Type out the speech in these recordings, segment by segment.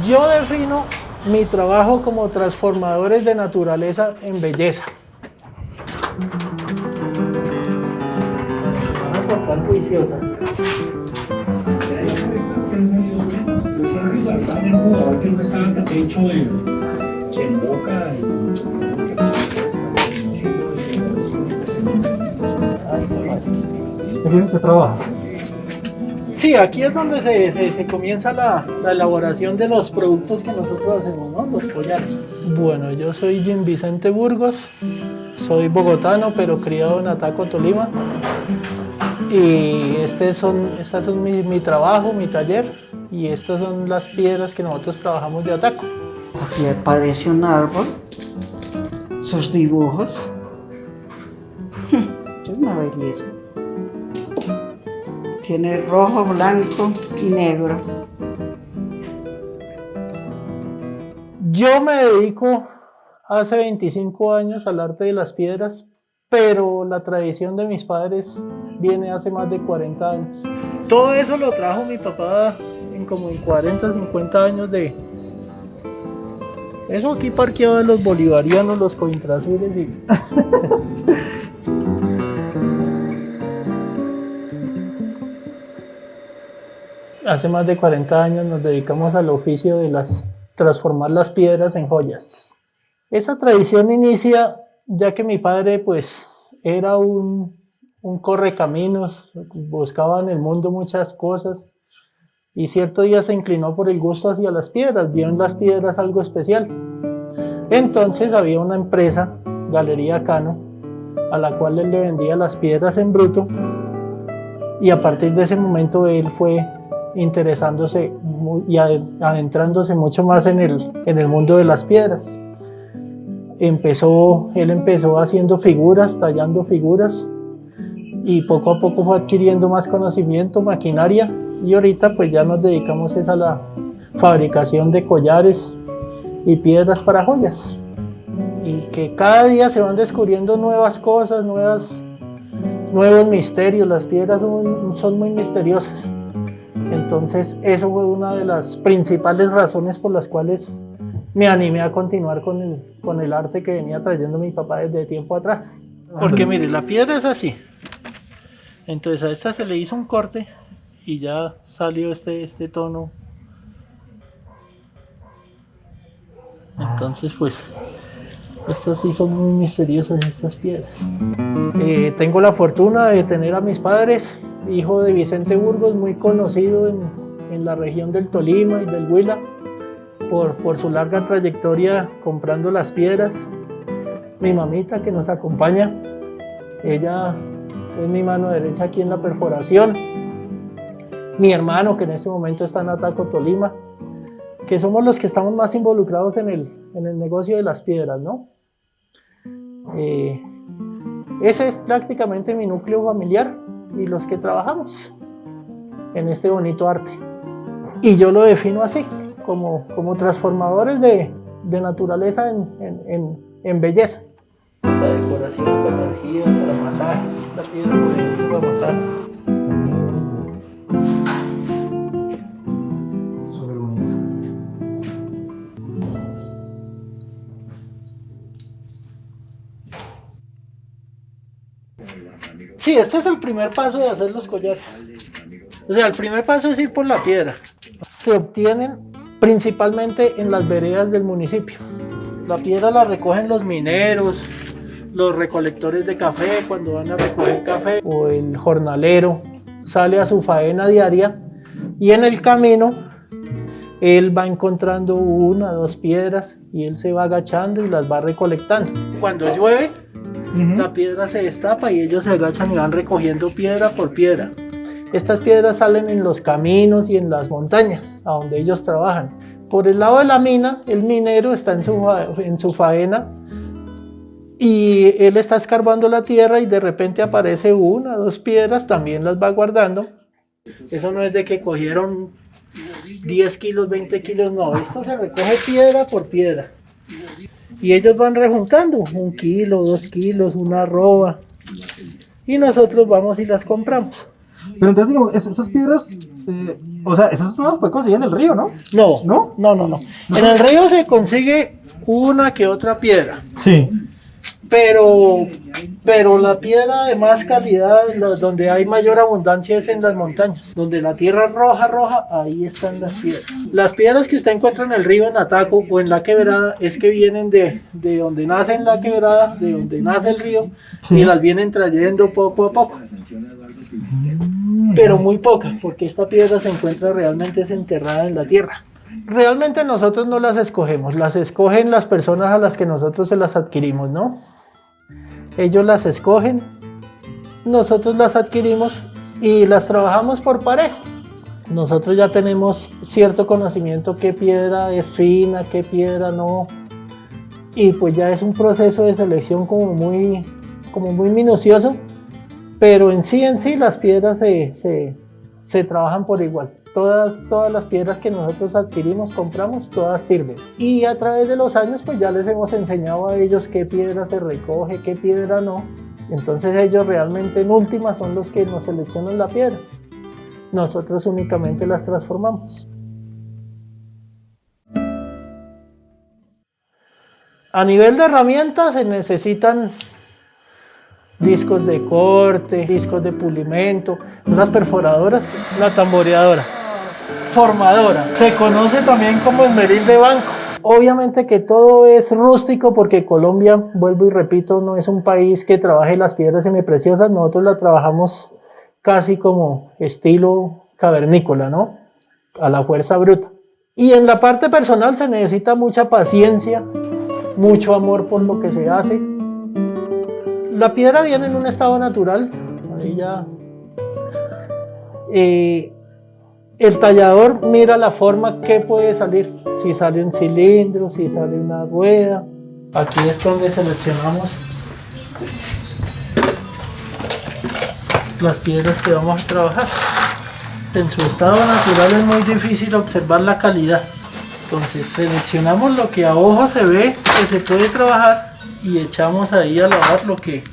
Yo defino mi trabajo como transformadores de naturaleza en belleza. Van a cortar juiciosas. Un jugador que no estaba hecho en Boca ¿De quién se trabaja? Sí, aquí es donde se comienza la elaboración de los productos que nosotros hacemos, ¿no? Los collares. Bueno, yo soy Jim Vicente Burgos, soy bogotano, pero criado en Ataco, Tolima. Y estas son mi trabajo, mi taller, y estas son las piedras que nosotros trabajamos de Ataco. Aquí aparece un árbol, sus dibujos. Es una belleza. Tiene rojo, blanco y negro. Yo me dedico hace 25 años al arte de las piedras, pero la tradición de mis padres viene hace más de 40 años. Todo eso lo trajo mi papá en como 40, 50 años de... Eso aquí parqueado de los bolivarianos, los cointrazules y... Hace más de 40 años nos dedicamos al oficio de transformar las piedras en joyas. Esa tradición inicia ya que mi padre pues era un correcaminos, buscaba en el mundo muchas cosas y cierto día se inclinó por el gusto hacia las piedras, vio en las piedras algo especial. Entonces había una empresa, Galería Cano, a la cual él le vendía las piedras en bruto y a partir de ese momento él fue interesándose y adentrándose mucho más en el mundo de las piedras. Él empezó haciendo figuras, tallando figuras y poco a poco fue adquiriendo más conocimiento, maquinaria y ahorita pues ya nos dedicamos a la fabricación de collares y piedras para joyas y que cada día se van descubriendo nuevas cosas, nuevos misterios. Las piedras son muy misteriosas. Entonces eso fue una de las principales razones por las cuales me animé a continuar con el arte que venía trayendo mi papá desde tiempo atrás. Porque mire, la piedra es así. Entonces a esta se le hizo un corte y ya salió este tono. Entonces pues estas sí son muy misteriosas, estas piedras. Tengo la fortuna de tener a mis padres, hijo de Vicente Burgos, muy conocido en la región del Tolima y del Huila por su larga trayectoria comprando las piedras. Mi mamita que nos acompaña, ella es mi mano derecha aquí en la perforación. Mi hermano que en este momento está en Ataco, Tolima, que somos los que estamos más involucrados en el negocio de las piedras, ¿no? Ese es prácticamente mi núcleo familiar y los que trabajamos en este bonito arte. Y yo lo defino así, como transformadores de naturaleza en belleza. Para decoración, para energía, para masajes, la piedra por ejemplo para masajes. Súper bonito. Sí, este es el primer paso de hacer los collares. O sea, el primer paso es ir por la piedra. Se obtienen principalmente en las veredas del municipio. La piedra la recogen los mineros, los recolectores de café cuando van a recoger café, o el jornalero sale a su faena diaria y en el camino él va encontrando una, dos piedras y él se va agachando y las va recolectando. Cuando llueve, la piedra se destapa y ellos se agachan y van recogiendo piedra por piedra. Estas piedras salen en los caminos y en las montañas, a donde ellos trabajan. Por el lado de la mina, el minero está en su faena y él está escarbando la tierra y de repente aparece una, dos piedras, también las va guardando. Eso no es de que cogieron 10 kilos, 20 kilos, no, esto se recoge piedra por piedra. Y ellos van rejuntando 1 kilo, 2 kilos, una arroba. Y nosotros vamos y las compramos. Pero entonces, digamos, esas piedras, o sea, esas no las puede conseguir en el río, ¿no? No, ¿No? no. En el río se consigue una que otra piedra, Sí. pero la piedra de más calidad, donde hay mayor abundancia es en las montañas, donde la tierra es roja, ahí están las piedras. Las piedras que usted encuentra en el río, en Ataco o en la quebrada, es que vienen de donde nace la quebrada, de donde nace el río, Sí. y las vienen trayendo poco a poco. Pero muy pocas, porque esta piedra se encuentra realmente enterrada en la tierra. Realmente nosotros no las escogemos, las escogen las personas a las que nosotros se las adquirimos, ¿no? Ellos las escogen, nosotros las adquirimos y las trabajamos por parejo. Nosotros ya tenemos cierto conocimiento qué piedra es fina, qué piedra no. Y pues ya es un proceso de selección como muy minucioso. Pero en sí las piedras se trabajan por igual. Todas las piedras que nosotros adquirimos, compramos, todas sirven. Y a través de los años pues ya les hemos enseñado a ellos qué piedra se recoge, qué piedra no. Entonces ellos realmente en última son los que nos seleccionan la piedra. Nosotros únicamente las transformamos. A nivel de herramientas se necesitan discos de corte, discos de pulimento, unas perforadoras, la tamboreadora, formadora, se conoce también como esmeril de banco. Obviamente que todo es rústico porque Colombia, vuelvo y repito, no es un país que trabaje las piedras semipreciosas, nosotros las trabajamos casi como estilo cavernícola, ¿no? A la fuerza bruta. Y en la parte personal se necesita mucha paciencia, mucho amor por lo que se hace. La piedra viene en un estado natural, ahí ya. El tallador mira la forma que puede salir, si sale un cilindro, si sale una rueda. Aquí es donde seleccionamos las piedras que vamos a trabajar. En su estado natural es muy difícil observar la calidad. Entonces seleccionamos lo que a ojo se ve que se puede trabajar y echamos ahí a lavar lo que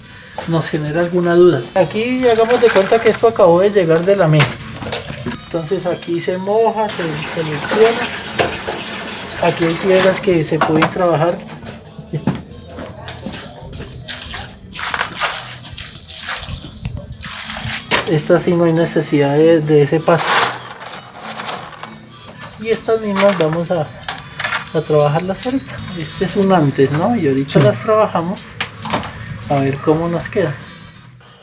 nos genera alguna duda. Aquí hagamos de cuenta que esto acabó de llegar de la mina. Entonces aquí se moja, se selecciona. Aquí hay piedras que se pueden trabajar. Estas sí no hay necesidad de ese paso. Y estas mismas vamos a trabajarlas ahorita. Este es un antes, ¿no? Y ahorita las trabajamos a ver cómo nos queda.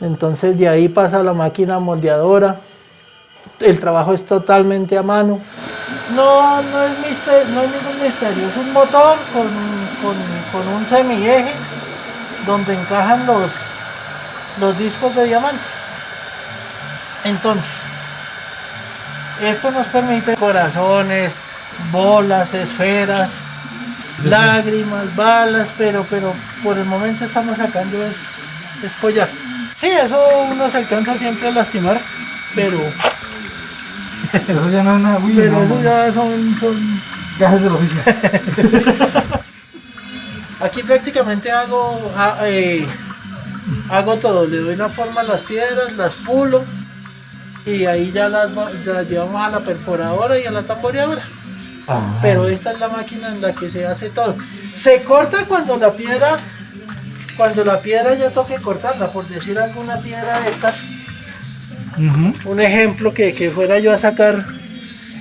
Entonces de ahí pasa a la máquina moldeadora. El trabajo es totalmente a mano. No es ningún misterio. Es un motor con un semieje donde encajan los discos de diamante. Entonces, esto nos permite corazones, bolas, esferas, lágrimas, balas, pero por el momento estamos sacando es collar. Sí, eso uno se alcanza siempre a lastimar, pero Eso ya no es nada. Uy, pero no, eso no. ya son Gajes del oficio. Aquí prácticamente hago todo, le doy la forma a las piedras, las pulo y ahí ya las llevamos a la perforadora y a la tamboreadora. Ah. Pero esta es la máquina en la que se hace todo. Se corta cuando la piedra ya toque cortarla, por decir alguna piedra de estas. Un ejemplo que fuera yo a sacar,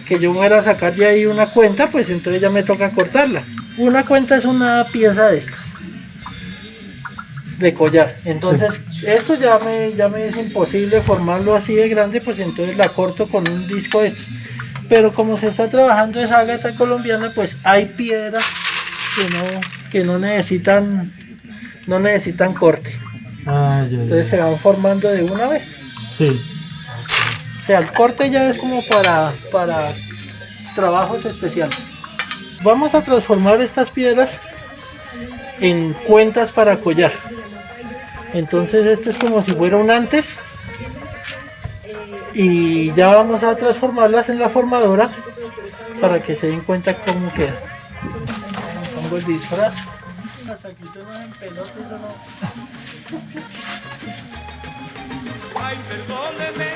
que yo fuera a sacar de ahí una cuenta, pues entonces ya me toca cortarla. Una cuenta es una pieza de estas, de collar. Entonces esto ya me es imposible formarlo así de grande, pues entonces la corto con un disco de estos. Pero como se está trabajando esa ágata colombiana, pues hay piedras que no necesitan corte. Ah, ya. Entonces se van formando de una vez. Sí. O sea, el corte ya es como para trabajos especiales. Vamos a transformar estas piedras en cuentas para collar. Entonces esto es como si fuera un antes. Y ya vamos a transformarlas en la formadora para que se den cuenta cómo queda. Pongo el disfraz. Hasta que usted no en pelotas, eso no. Ay, perdóneme.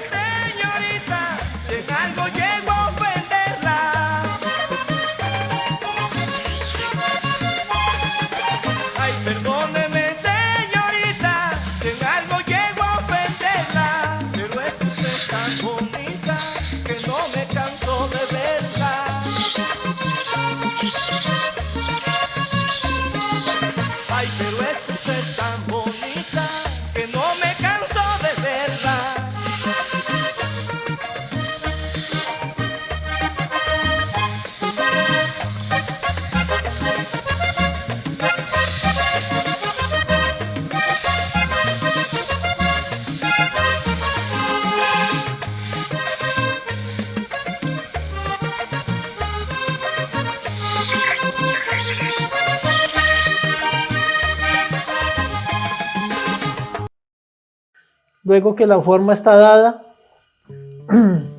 Luego que la forma está dada,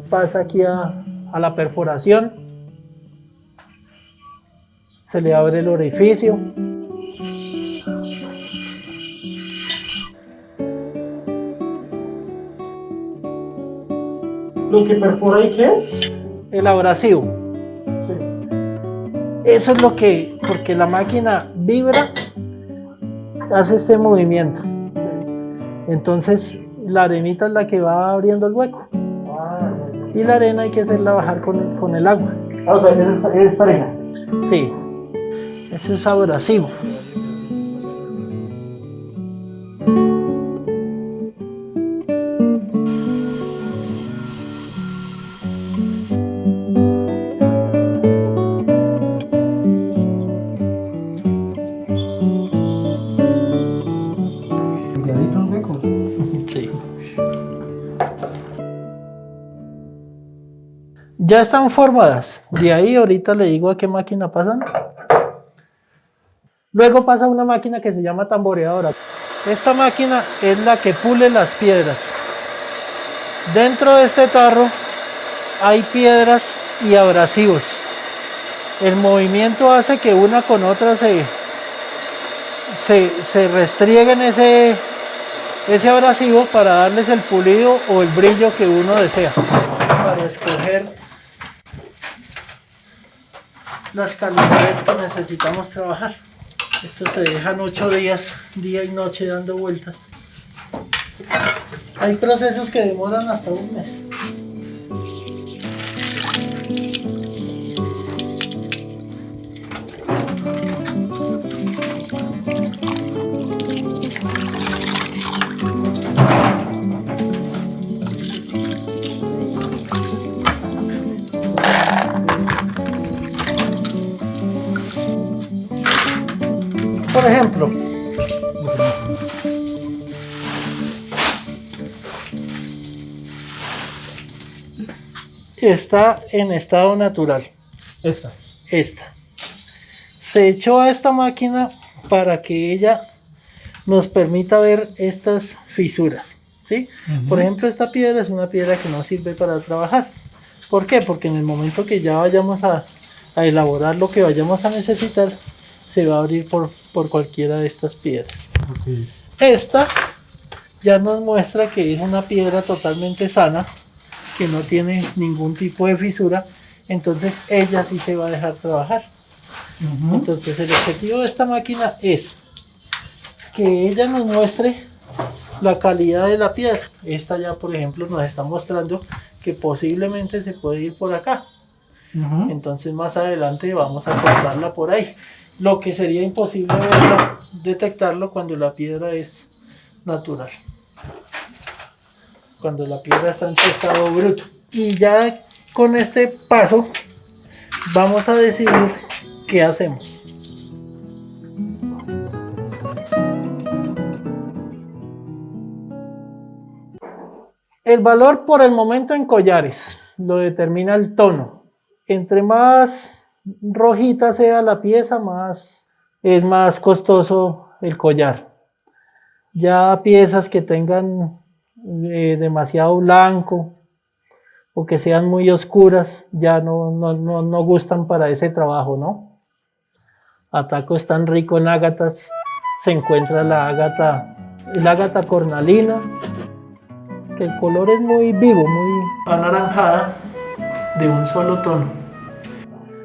pasa aquí a la perforación. Se le abre el orificio. ¿Lo que perfora ahí qué es? El abrasivo. Eso es lo que, porque la máquina vibra, hace este movimiento. Entonces la arenita es la que va abriendo el hueco. Y la arena hay que hacerla bajar con el agua. Ah, o sea, es arena. Sí, ese es abrasivo. Delgadito el hueco. Sí. Ya están formadas. De ahí ahorita le digo a qué máquina pasan. Luego pasa una máquina que se llama tamboreadora. Esta máquina es la que pule las piedras. Dentro de este tarro hay piedras y abrasivos. El movimiento hace que una con otra se restrieguen ese abrasivo para darles el pulido o el brillo que uno desea. Para escoger las calidades que necesitamos trabajar. Estos se dejan 8 días, día y noche dando vueltas. Hay procesos que demoran hasta un mes. Por ejemplo, está en estado natural. Esta. Esta. Se echó a esta máquina para que ella nos permita ver estas fisuras, ¿sí? Por ejemplo, esta piedra es una piedra que no sirve para trabajar. ¿Por qué? Porque en el momento que ya vayamos a elaborar lo que vayamos a necesitar, se va a abrir por cualquiera de estas piedras. Okay. Esta ya nos muestra que es una piedra totalmente sana, que no tiene ningún tipo de fisura, entonces ella sí se va a dejar trabajar. Entonces el objetivo de esta máquina es que ella nos muestre la calidad de la piedra. Esta ya, por ejemplo, nos está mostrando que posiblemente se puede ir por acá. Entonces más adelante vamos a cortarla por ahí. Lo que sería imposible verlo, detectarlo cuando la piedra es natural. Cuando la piedra está en su estado bruto. Y ya con este paso vamos a decidir qué hacemos. El valor por el momento en collares lo determina el tono. Entre más rojita sea la pieza, es más costoso el collar. Ya piezas que tengan demasiado blanco o que sean muy oscuras ya no gustan para ese trabajo, ¿no? Ataco es tan rico en ágatas. Se encuentra el ágata cornalina, que el color es muy vivo, muy anaranjada, de un solo tono,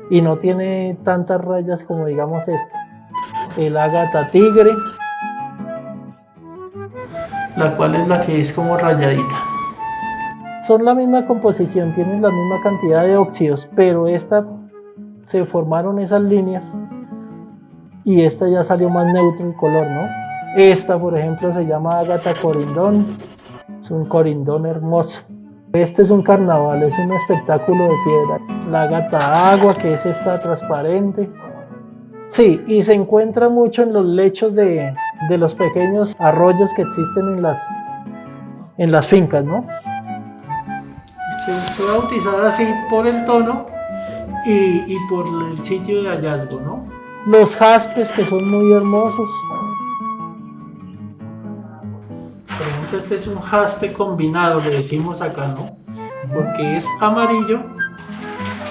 y no tiene tantas rayas como digamos esta. El ágata tigre, la cual es la que es como rayadita. Son la misma composición, tienen la misma cantidad de óxidos, pero esta se formaron esas líneas y esta ya salió más neutro el color, ¿no? Esta, por ejemplo, se llama ágata corindón. Es un corindón hermoso. Este es un carnaval, es un espectáculo de piedra. La ágata agua, que es esta transparente. Sí, y se encuentra mucho en los lechos de los pequeños arroyos que existen en las fincas, ¿no? Se va a utilizar así por el tono y por el sitio de hallazgo, ¿no? Los jaspes, que son muy hermosos. Por ejemplo, este es un jaspe combinado, le decimos acá, ¿no? Porque es amarillo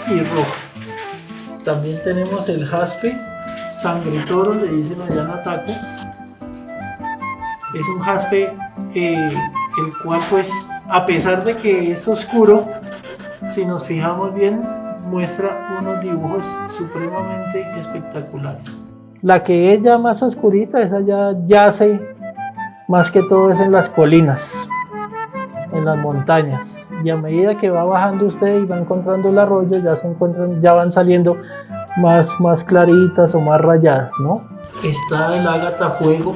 y rojo. También tenemos el jaspe sangretoro, le dicen allá en Ataco. Es un jaspe el cual, pues, a pesar de que es oscuro, si nos fijamos bien, muestra unos dibujos supremamente espectaculares. La que es ya más oscurita, esa ya yace más que todo es en las colinas, en las montañas. Y a medida que va bajando usted y va encontrando el arroyo, ya van saliendo más claritas o más rayadas, ¿no? Está el ágata fuego,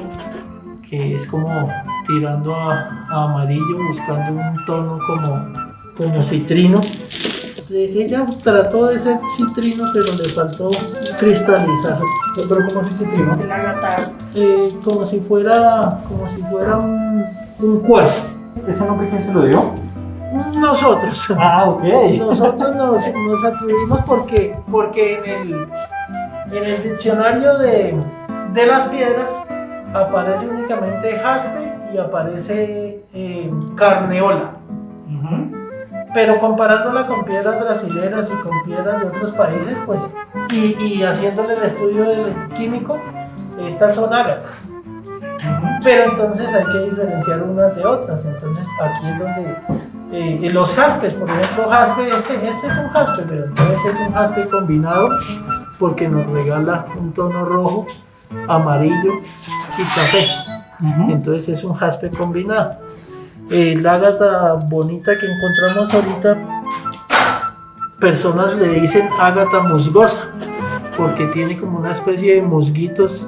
que es como tirando a amarillo, buscando un tono como citrino. Ella trató de ser citrino, pero le faltó cristalizar. Pero ¿cómo se citrino? El ágata. Como si fuera un cuarzo. ¿Ese nombre quién se lo dio? Nosotros. Ah, ok. Nosotros nos atribuimos porque en el diccionario de las piedras aparece únicamente jaspe y aparece carneola. Pero comparándola con piedras brasileras y con piedras de otros países, pues, y haciéndole el estudio del químico, estas son ágatas. Pero entonces hay que diferenciar unas de otras. Entonces aquí es donde los jaspes, por ejemplo, jaspe, este es un jaspe, pero entonces es un jaspe combinado porque nos regala un tono rojo, amarillo y café. Entonces es un jaspe combinado. El ágata bonita que encontramos ahorita, personas le dicen ágata musgosa porque tiene como una especie de musguitos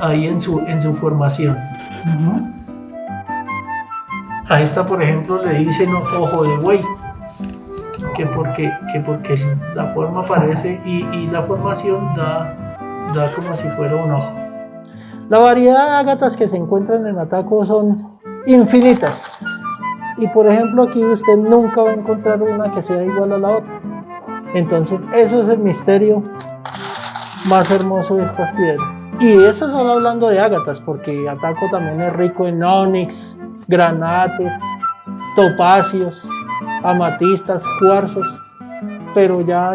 ahí en su formación. A esta, por ejemplo, le dicen ojo de buey, que porque la forma parece y la formación da como si fuera un ojo. La variedad de ágatas que se encuentran en Ataco son infinitas. Y por ejemplo, aquí usted nunca va a encontrar una que sea igual a la otra. Entonces, eso es el misterio más hermoso de estas piedras. Y eso solo hablando de ágatas, porque Ataco también es rico en ónix, granates, topacios, amatistas, cuarzos. Pero ya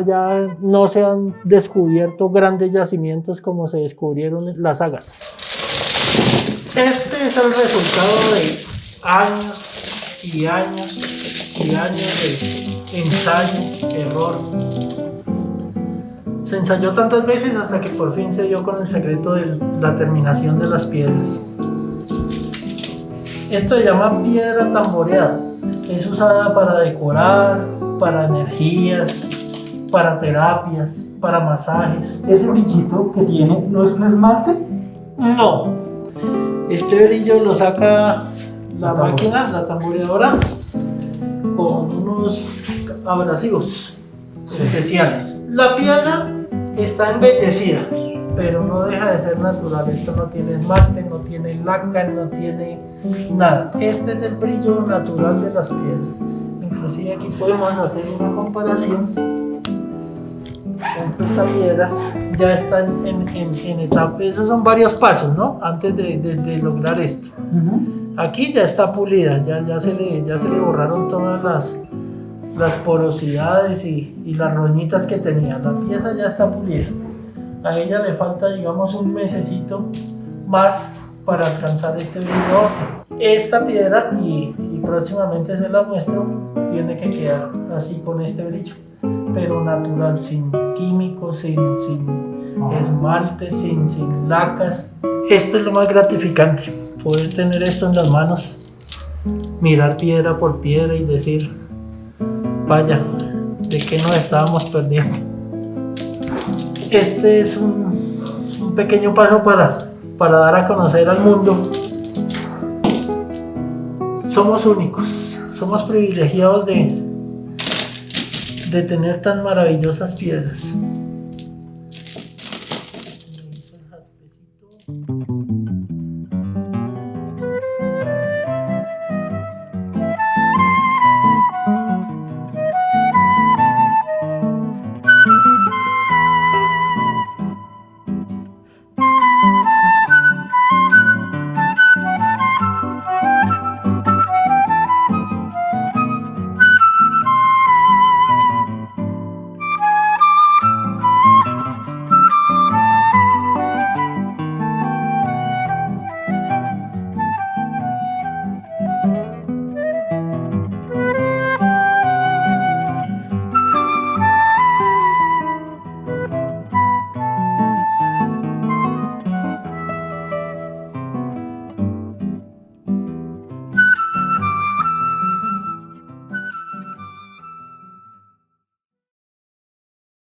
no se han descubierto grandes yacimientos como se descubrieron las ágatas. Este es el resultado de años y años y años de ensayo, error. Se ensayó tantas veces hasta que por fin se dio con el secreto de la terminación de las piedras. Esto se llama piedra tamboreada. Es usada para decorar, para energías, para terapias, para masajes. ¿Ese brillito que tiene no es un esmalte? No. Este brillo lo saca la máquina, la tamboreadora, con unos abrasivos especiales. La piedra está embellecida, pero no deja de ser natural. Esto no tiene esmalte, no tiene laca, no tiene nada. Este es el brillo natural de las piedras. Inclusive aquí podemos hacer una comparación. Esta piedra ya está en etapa. Esos son varios pasos, ¿no? Antes de lograr esto. Aquí ya está pulida, ya se le borraron todas las porosidades y las roñitas que tenía. La pieza ya está pulida. A ella le falta, digamos, un mesecito más para alcanzar este brillo. Esta piedra, y próximamente se la muestro, tiene que quedar así con este brillo, pero natural, sin químicos, sin esmaltes, sin lacas. Esto es lo más gratificante, poder tener esto en las manos, mirar piedra por piedra y decir, vaya, ¿de qué nos estábamos perdiendo? Este es un pequeño paso para dar a conocer al mundo. Somos únicos, somos privilegiados de tener tan maravillosas piedras.